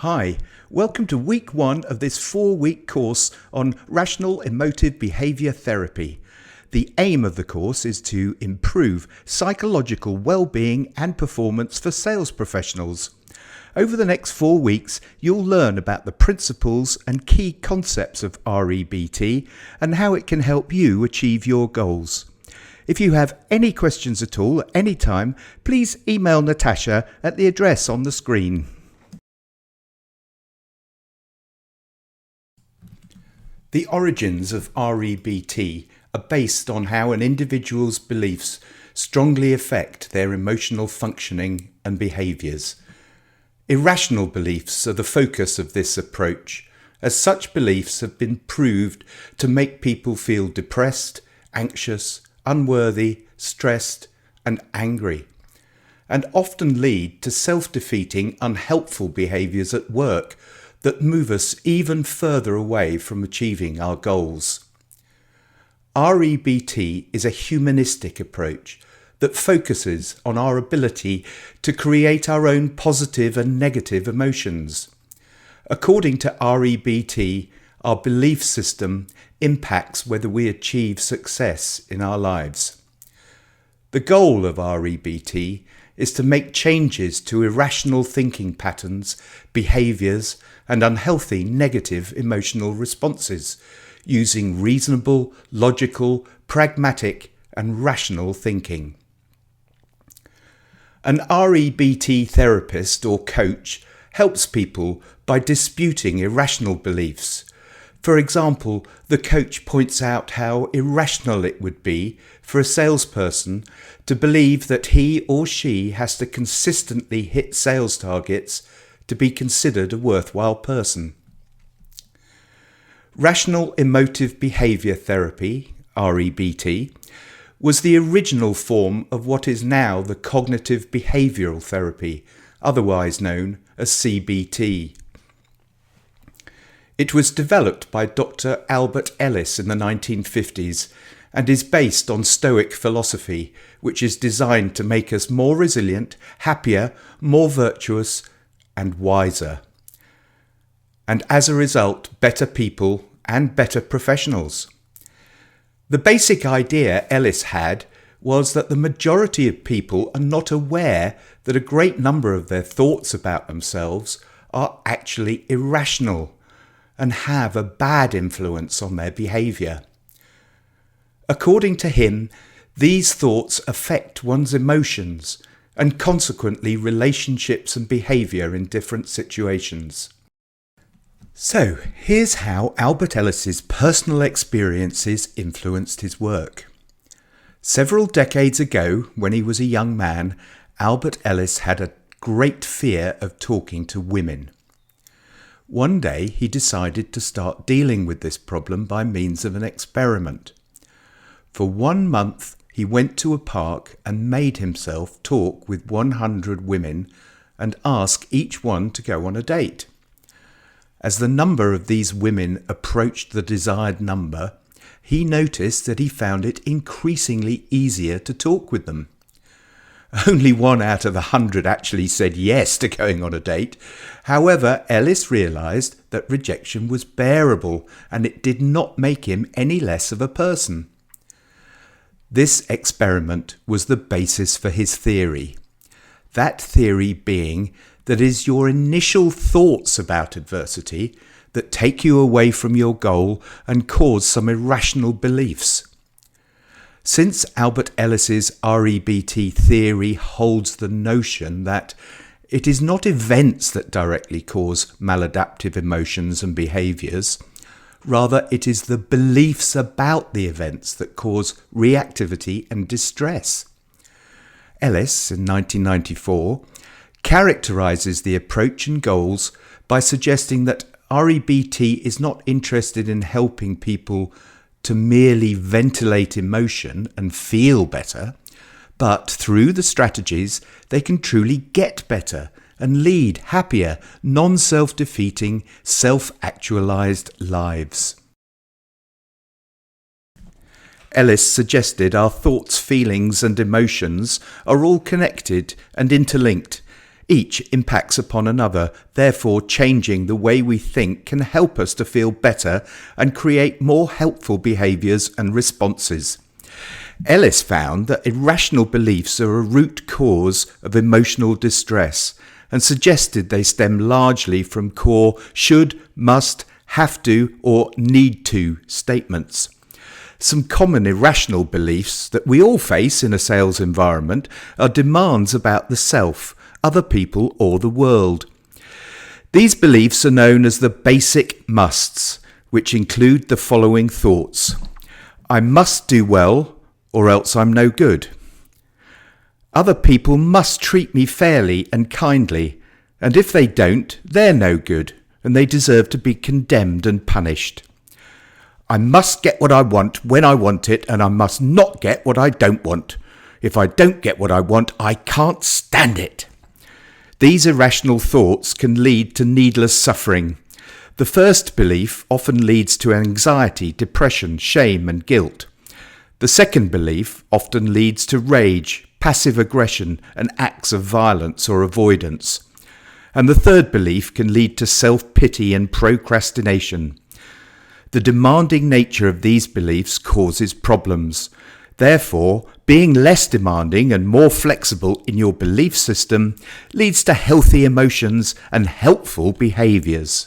Hi, welcome to week 1 of this 4-week course on Rational Emotive Behaviour Therapy. The aim of the course is to improve psychological well-being and performance for sales professionals. Over the next 4 weeks, you'll learn about the principles and key concepts of REBT and how it can help you achieve your goals. If you have any questions at all at any time, please email Natasha at the address on the screen. The origins of REBT are based on how an individual's beliefs strongly affect their emotional functioning and behaviours. Irrational beliefs are the focus of this approach, as such beliefs have been proved to make people feel depressed, anxious, unworthy, stressed, and angry, and often lead to self-defeating, unhelpful behaviours at work that move us even further away from achieving our goals. REBT is a humanistic approach that focuses on our ability to create our own positive and negative emotions. According to REBT, our belief system impacts whether we achieve success in our lives. The goal of REBT is to make changes to irrational thinking patterns, behaviours, and unhealthy negative emotional responses using reasonable, logical, pragmatic, and rational thinking. An REBT therapist or coach helps people by disputing irrational beliefs. For example, the coach points out how irrational it would be for a salesperson to believe that he or she has to consistently hit sales targets to be considered a worthwhile person. Rational Emotive Behaviour Therapy, REBT, was the original form of what is now the Cognitive Behavioural Therapy, otherwise known as CBT. It was developed by Dr. Albert Ellis in the 1950s and is based on Stoic philosophy, which is designed to make us more resilient, happier, more virtuous, and wiser. And as a result, better people and better professionals. The basic idea Ellis had was that the majority of people are not aware that a great number of their thoughts about themselves are actually irrational and have a bad influence on their behaviour. According to him, these thoughts affect one's emotions and consequently relationships and behaviour in different situations. So, here's how Albert Ellis's personal experiences influenced his work. Several decades ago, when he was a young man, Albert Ellis had a great fear of talking to women. One day he decided to start dealing with this problem by means of an experiment. For 1 month he went to a park and made himself talk with 100 women and ask each one to go on a date. As the number of these women approached the desired number, he noticed that he found it increasingly easier to talk with them. Only 1 out of 100 actually said yes to going on a date. However, Ellis realised that rejection was bearable and it did not make him any less of a person. This experiment was the basis for his theory. That theory being that it is your initial thoughts about adversity that take you away from your goal and cause some irrational beliefs. Since Albert Ellis's REBT theory holds the notion that it is not events that directly cause maladaptive emotions and behaviours, rather it is the beliefs about the events that cause reactivity and distress. Ellis, in 1994, characterises the approach and goals by suggesting that REBT is not interested in helping people to merely ventilate emotion and feel better, but through the strategies they can truly get better and lead happier, non-self-defeating, self-actualised lives. Ellis suggested our thoughts, feelings and emotions are all connected and interlinked. Each impacts upon another, therefore changing the way we think can help us to feel better and create more helpful behaviours and responses. Ellis found that irrational beliefs are a root cause of emotional distress and suggested they stem largely from core should, must, have to or need to statements. Some common irrational beliefs that we all face in a sales environment are demands about the self, other people or the world. These beliefs are known as the basic musts, which include the following thoughts. I must do well or else I'm no good. Other people must treat me fairly and kindly, and if they don't, they're no good and they deserve to be condemned and punished. I must get what I want when I want it, and I must not get what I don't want. If I don't get what I want, I can't stand it. These irrational thoughts can lead to needless suffering. The first belief often leads to anxiety, depression, shame and guilt. The second belief often leads to rage, passive aggression and acts of violence or avoidance. And the third belief can lead to self-pity and procrastination. The demanding nature of these beliefs causes problems. Therefore, being less demanding and more flexible in your belief system leads to healthy emotions and helpful behaviours.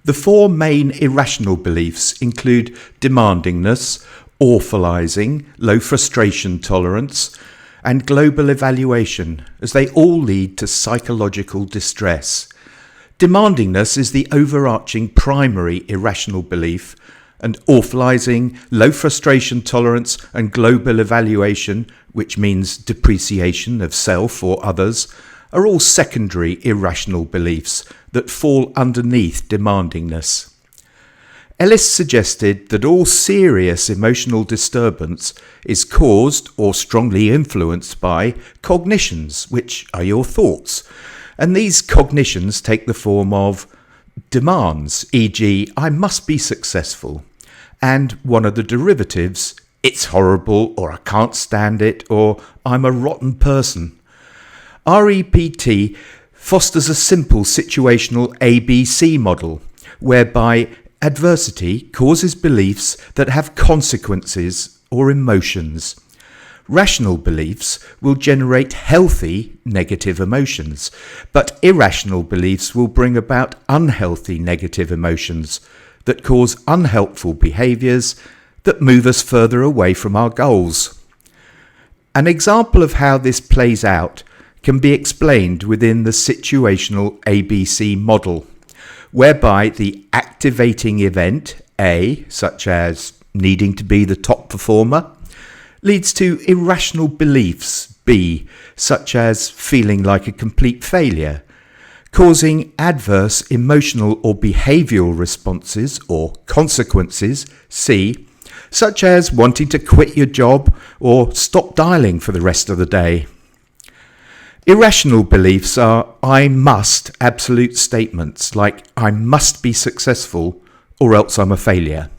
The four main irrational beliefs include demandingness, awfulizing, low frustration tolerance, and global evaluation, as they all lead to psychological distress. Demandingness is the overarching primary irrational belief, and awfulizing, low frustration tolerance and global evaluation, which means depreciation of self or others, are all secondary irrational beliefs that fall underneath demandingness. Ellis suggested that all serious emotional disturbance is caused or strongly influenced by cognitions, which are your thoughts. And these cognitions take the form of demands, e.g., I must be successful, and one of the derivatives, it's horrible, or I can't stand it, or I'm a rotten person. REBT fosters a simple situational ABC model, whereby adversity causes beliefs that have consequences or emotions. Rational beliefs will generate healthy negative emotions, but irrational beliefs will bring about unhealthy negative emotions that cause unhelpful behaviours that move us further away from our goals. An example of how this plays out can be explained within the situational ABC model, whereby the activating event, A, such as needing to be the top performer, leads to irrational beliefs, B, such as feeling like a complete failure, causing adverse emotional or behavioural responses or consequences, C, such as wanting to quit your job or stop dialing for the rest of the day. Irrational beliefs are I must absolute statements like I must be successful or else I'm a failure.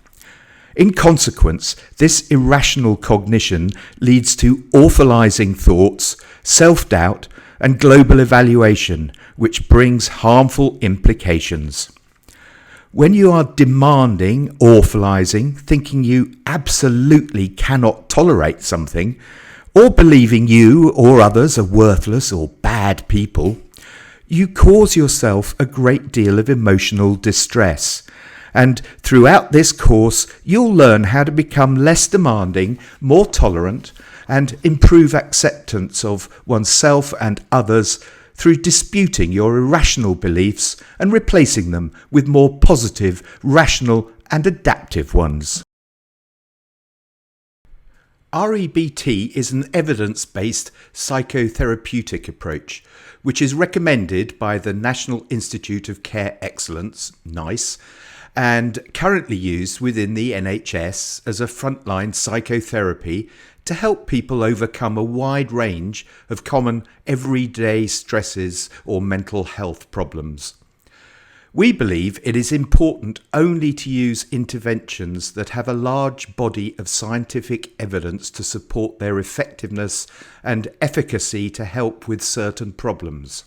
In consequence, this irrational cognition leads to awfulizing thoughts, self-doubt, and global evaluation, which brings harmful implications. When you are demanding, awfulizing, thinking you absolutely cannot tolerate something, or believing you or others are worthless or bad people, you cause yourself a great deal of emotional distress. And throughout this course, you'll learn how to become less demanding, more tolerant, and improve acceptance of oneself and others through disputing your irrational beliefs and replacing them with more positive, rational, and adaptive ones. REBT is an evidence-based psychotherapeutic approach, which is recommended by the National Institute of Care Excellence, NICE, and currently used within the NHS as a frontline psychotherapy to help people overcome a wide range of common everyday stresses or mental health problems. We believe it is important only to use interventions that have a large body of scientific evidence to support their effectiveness and efficacy to help with certain problems.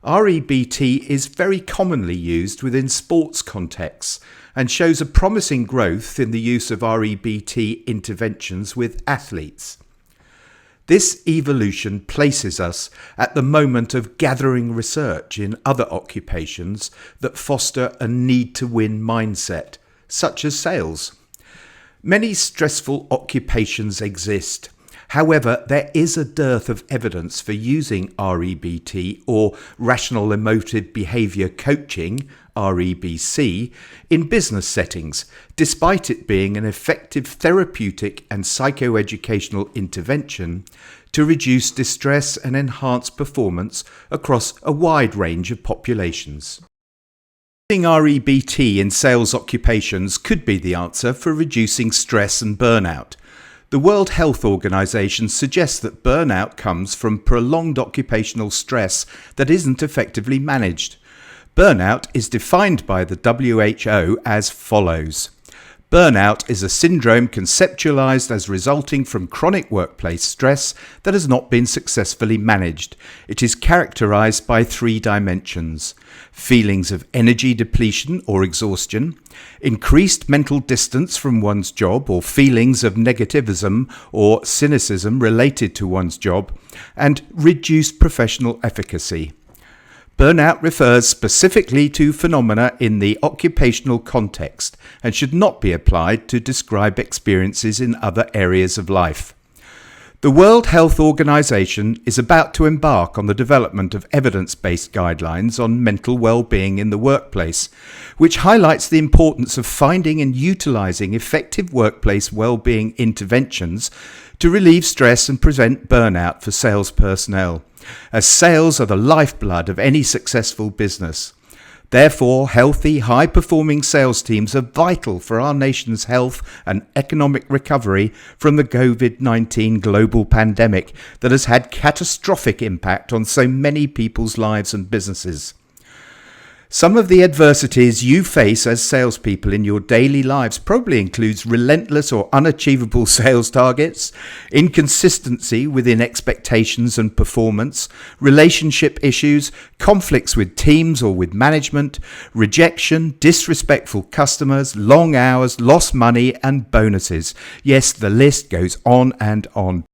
REBT is very commonly used within sports contexts and shows a promising growth in the use of REBT interventions with athletes. This evolution places us at the moment of gathering research in other occupations that foster a need-to-win mindset, such as sales. Many stressful occupations exist. However, there is a dearth of evidence for using REBT or Rational Emotive Behaviour Coaching, REBC, in business settings, despite it being an effective therapeutic and psychoeducational intervention to reduce distress and enhance performance across a wide range of populations. Using REBT in sales occupations could be the answer for reducing stress and burnout. The World Health Organization suggests that burnout comes from prolonged occupational stress that isn't effectively managed. Burnout is defined by the WHO as follows. Burnout is a syndrome conceptualized as resulting from chronic workplace stress that has not been successfully managed. It is characterized by 3 dimensions: feelings of energy depletion or exhaustion, increased mental distance from one's job or feelings of negativism or cynicism related to one's job, and reduced professional efficacy. Burnout refers specifically to phenomena in the occupational context and should not be applied to describe experiences in other areas of life. The World Health Organization is about to embark on the development of evidence-based guidelines on mental well-being in the workplace, which highlights the importance of finding and utilizing effective workplace well-being interventions to relieve stress and prevent burnout for sales personnel, as sales are the lifeblood of any successful business. Therefore, healthy, high-performing sales teams are vital for our nation's health and economic recovery from the COVID-19 global pandemic that has had catastrophic impact on so many people's lives and businesses. Some of the adversities you face as salespeople in your daily lives probably includes relentless or unachievable sales targets, inconsistency within expectations and performance, relationship issues, conflicts with teams or with management, rejection, disrespectful customers, long hours, lost money, and bonuses. Yes, the list goes on and on.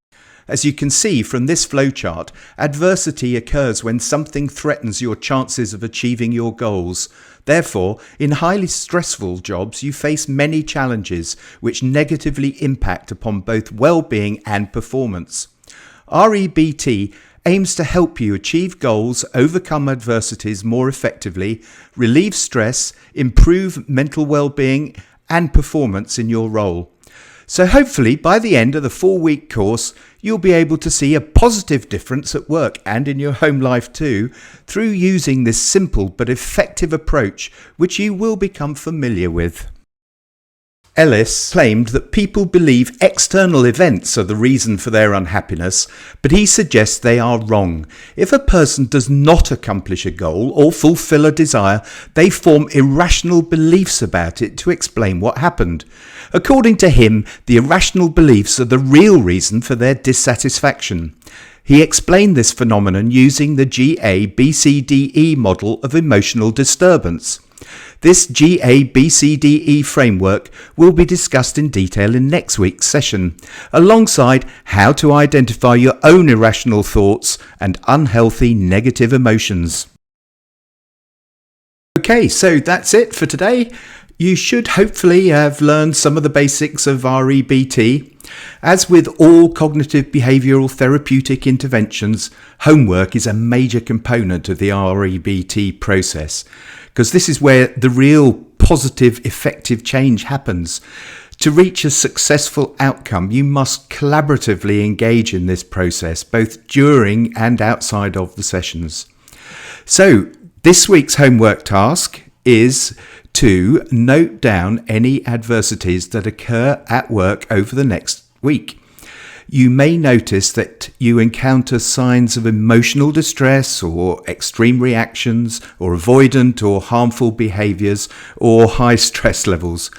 As you can see from this flowchart, adversity occurs when something threatens your chances of achieving your goals. Therefore, in highly stressful jobs, you face many challenges which negatively impact upon both well-being and performance. REBT aims to help you achieve goals, overcome adversities more effectively, relieve stress, improve mental well-being and performance in your role. So hopefully by the end of the 4-week course, you'll be able to see a positive difference at work and in your home life too, through using this simple but effective approach, which you will become familiar with. Ellis claimed that people believe external events are the reason for their unhappiness, but he suggests they are wrong. If a person does not accomplish a goal or fulfill a desire, they form irrational beliefs about it to explain what happened. According to him, the irrational beliefs are the real reason for their dissatisfaction. He explained this phenomenon using the GA-BCDE model of emotional disturbance. This GA-BCDE framework will be discussed in detail in next week's session, alongside how to identify your own irrational thoughts and unhealthy negative emotions. Okay, so that's it for today. You should hopefully have learned some of the basics of REBT. As with all cognitive behavioural therapeutic interventions, homework is a major component of the REBT process, because this is where the real positive, effective change happens. To reach a successful outcome, you must collaboratively engage in this process, both during and outside of the sessions. So, this week's homework task is to note down any adversities that occur at work over the next week. you may notice that you encounter signs of emotional distress or extreme reactions or avoidant or harmful behaviours or high stress levels.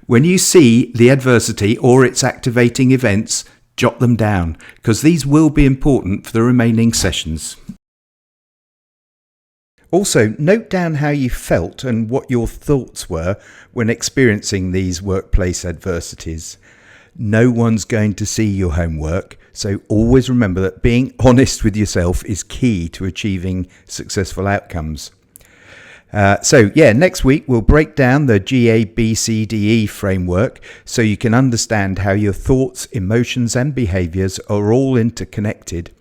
When you see the adversity or its activating events, jot them down, because these will be important for the remaining sessions. Also, note down how you felt and what your thoughts were when experiencing these workplace adversities. No one's going to see your homework, so always remember that being honest with yourself is key to achieving successful outcomes. Next week we'll break down the GABCDE framework so you can understand how your thoughts, emotions and behaviours are all interconnected,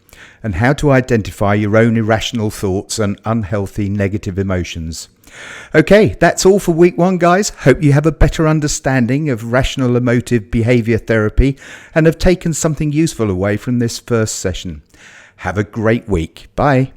and how to identify your own irrational thoughts and unhealthy negative emotions. Okay, that's all for week 1, guys. Hope you have a better understanding of rational emotive behaviour therapy and have taken something useful away from this first session. Have a great week. Bye.